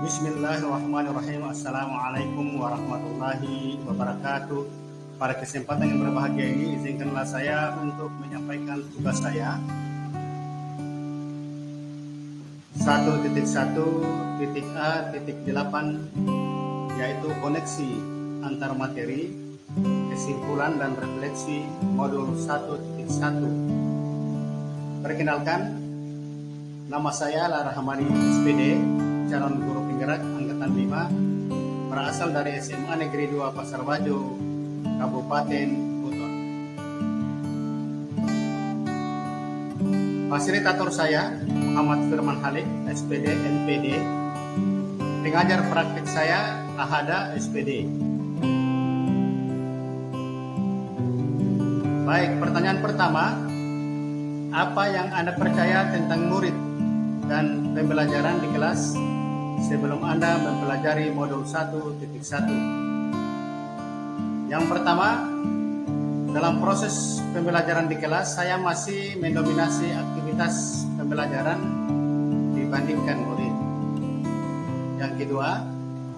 Bismillahirrahmanirrahim. Assalamualaikum warahmatullahi wabarakatuh. Pada kesempatan yang berbahagia ini, izinkanlah saya untuk menyampaikan tugas saya 1.1.A.8, yaitu koneksi antar materi, kesimpulan dan refleksi modul 1.1. Perkenalkan, nama saya Lara Hamadi SPD, calon guru penggerak angkatan 5, berasal dari SMA Negeri 2 Pasar Bajo, Kabupaten Buton. Fasilitator saya Muhammad Firman Halik, SPD NPD. Pengajar praktik saya Ahada, SPD. Baik, pertanyaan pertama, apa yang Anda percaya tentang murid dan pembelajaran di kelas sebelum Anda mempelajari modul 1.1? Yang pertama, dalam proses pembelajaran di kelas, saya masih mendominasi aktivitas pembelajaran dibandingkan murid. Yang kedua,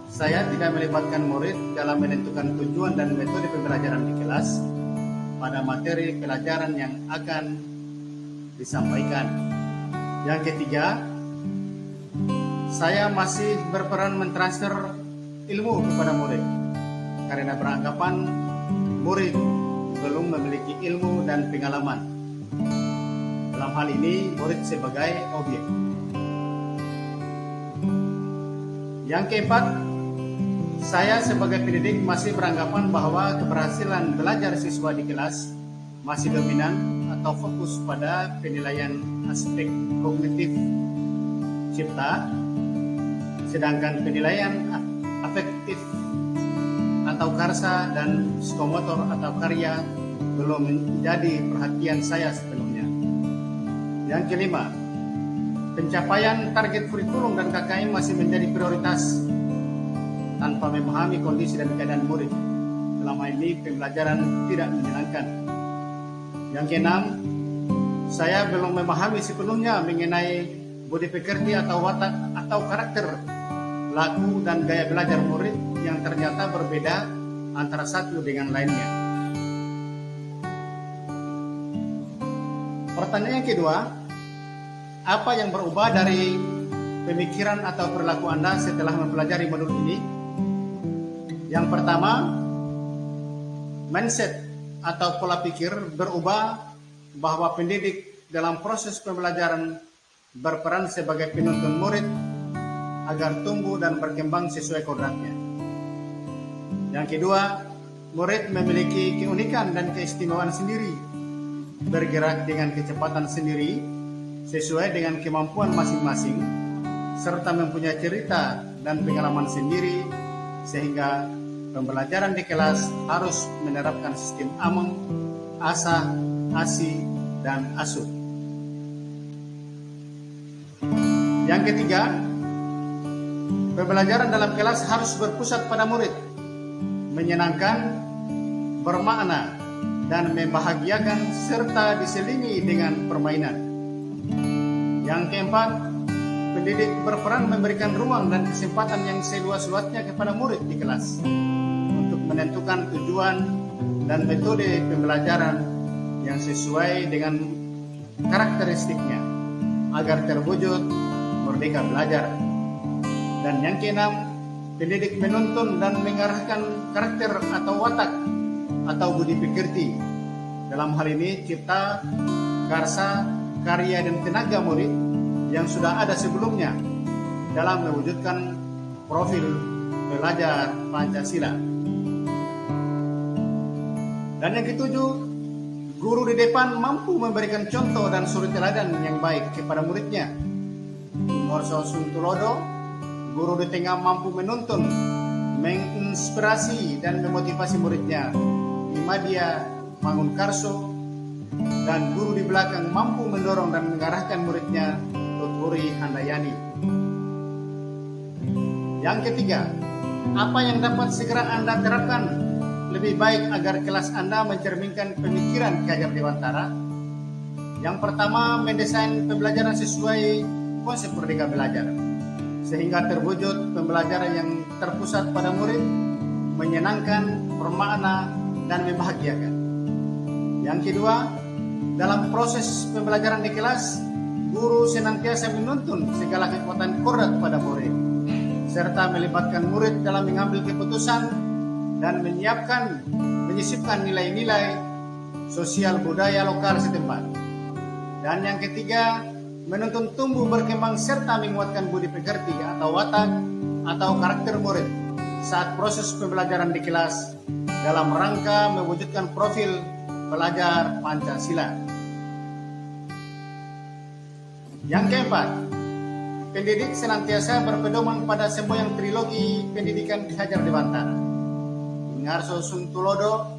saya tidak melibatkan murid dalam menentukan tujuan dan metode pembelajaran di kelas pada materi pelajaran yang akan disampaikan. Yang ketiga, saya masih berperan mentransfer ilmu kepada murid karena beranggapan murid belum memiliki ilmu dan pengalaman. Dalam hal ini, murid sebagai objek. Yang keempat, saya sebagai pendidik masih beranggapan bahwa keberhasilan belajar siswa di kelas masih dominan atau fokus pada penilaian aspek kognitif cipta, sedangkan penilaian afektif atau karsa dan psikomotor atau karya belum menjadi perhatian saya sepenuhnya. Yang kelima, pencapaian target kurikulum dan KKM masih menjadi prioritas tanpa memahami kondisi dan keadaan murid. Selama ini pembelajaran tidak menyenangkan. Yang keenam, saya belum memahami sepenuhnya mengenai budi pekerti atau watak atau karakter, laku dan gaya belajar murid yang ternyata berbeda antara satu dengan lainnya. Pertanyaan yang kedua, apa yang berubah dari pemikiran atau perilaku Anda setelah mempelajari modul ini? Yang pertama, mindset atau pola pikir berubah bahwa pendidik dalam proses pembelajaran berperan sebagai penuntun murid agar tumbuh dan berkembang sesuai kodratnya. Yang kedua, murid memiliki keunikan dan keistimewaan sendiri, bergerak dengan kecepatan sendiri sesuai dengan kemampuan masing-masing, serta mempunyai cerita dan pengalaman sendiri, sehingga pembelajaran di kelas harus menerapkan sistem ameng, asah, asi, dan asuh. Yang ketiga, pembelajaran dalam kelas harus berpusat pada murid, menyenangkan, bermakna, dan membahagiakan serta diselingi dengan permainan. Yang keempat, pendidik berperan memberikan ruang dan kesempatan yang seluas-luasnya kepada murid di kelas untuk menentukan tujuan dan metode pembelajaran yang sesuai dengan karakteristiknya agar terwujud merdeka belajar. Dan yang keenam, pendidik menuntun dan mengarahkan karakter atau watak atau budi pekerti. Dalam hal ini, cipta, karsa, karya dan tenaga murid yang sudah ada sebelumnya dalam mewujudkan profil pelajar Pancasila. Dan yang ketujuh, guru di depan mampu memberikan contoh dan suri teladan yang baik kepada muridnya. Morso Suntulodo, guru di tengah mampu menuntun, menginspirasi dan memotivasi muridnya. Imadia Mangunkarso, dan guru di belakang mampu mendorong dan mengarahkan muridnya. Tuturi Handayani. Yang ketiga, apa yang dapat segera Anda terapkan lebih baik agar kelas Anda mencerminkan pemikiran Ki Hajar Dewantara? Yang pertama, mendesain pembelajaran sesuai konsep merdeka belajar. sehingga terwujud pembelajaran yang terpusat pada murid, menyenangkan, bermakna, dan membahagiakan. Yang kedua, dalam proses pembelajaran di kelas, guru senantiasa menuntun segala kekuatan kodrat pada murid, serta melibatkan murid dalam mengambil keputusan dan menyisipkan nilai-nilai sosial budaya lokal setempat. Dan yang ketiga, menuntun tumbuh berkembang serta menguatkan budi pekerti atau watak atau karakter murid saat proses pembelajaran di kelas dalam rangka mewujudkan profil pelajar Pancasila. Yang keempat, pendidik senantiasa berpedoman pada semboyan trilogi pendidikan dihajar di Bantara. Ngarso Suntulodo,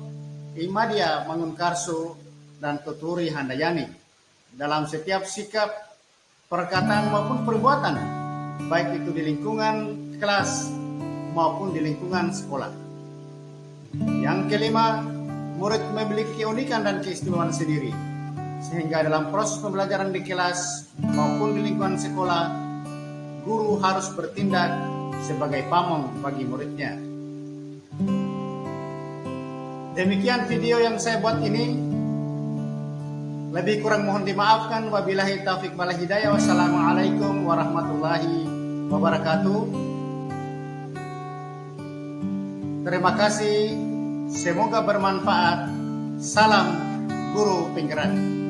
Imadia Mangunkarso, dan Tuturi Handayani dalam setiap sikap, perkataan maupun perbuatan, baik itu di lingkungan kelas maupun di lingkungan sekolah. Yang kelima, murid memiliki keunikan dan keistimewaan sendiri, sehingga dalam proses pembelajaran di kelas maupun di lingkungan sekolah, guru harus bertindak sebagai pamong bagi muridnya. Demikian video yang saya buat ini. Lebih kurang mohon dimaafkan. Wabillahi taufiq wal hidayah. Wassalamualaikum warahmatullahi wabarakatuh. Terima kasih. Semoga bermanfaat. Salam Guru Penggerak.